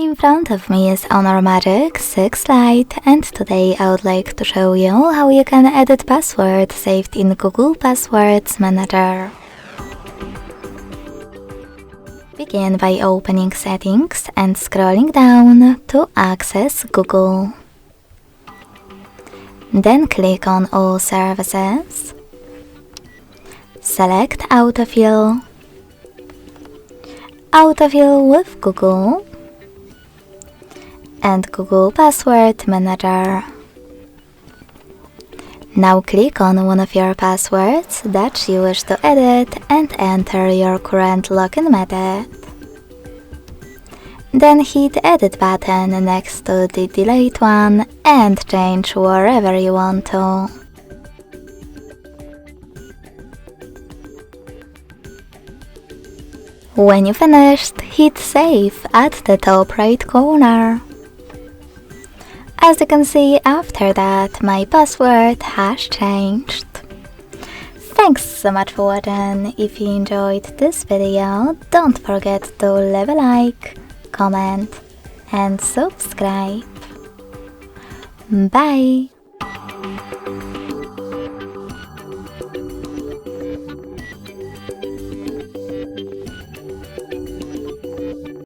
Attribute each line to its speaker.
Speaker 1: In front of me is Honor Magic 6 Lite, and today I would like to show you how you can edit password saved in Google Passwords Manager. Begin by opening Settings and scrolling down to access Google. Then click on All Services. Select Autofill. Autofill with Google and Google Password Manager. Now click on one of your passwords that you wish to edit and enter your current login method. Then hit Edit button next to the delayed one and change wherever you want to. When you finished, hit Save at the top right corner. As you can see, after that, my password has changed. Thanks so much for watching. If you enjoyed this video, don't forget to leave a like, comment and subscribe. Bye!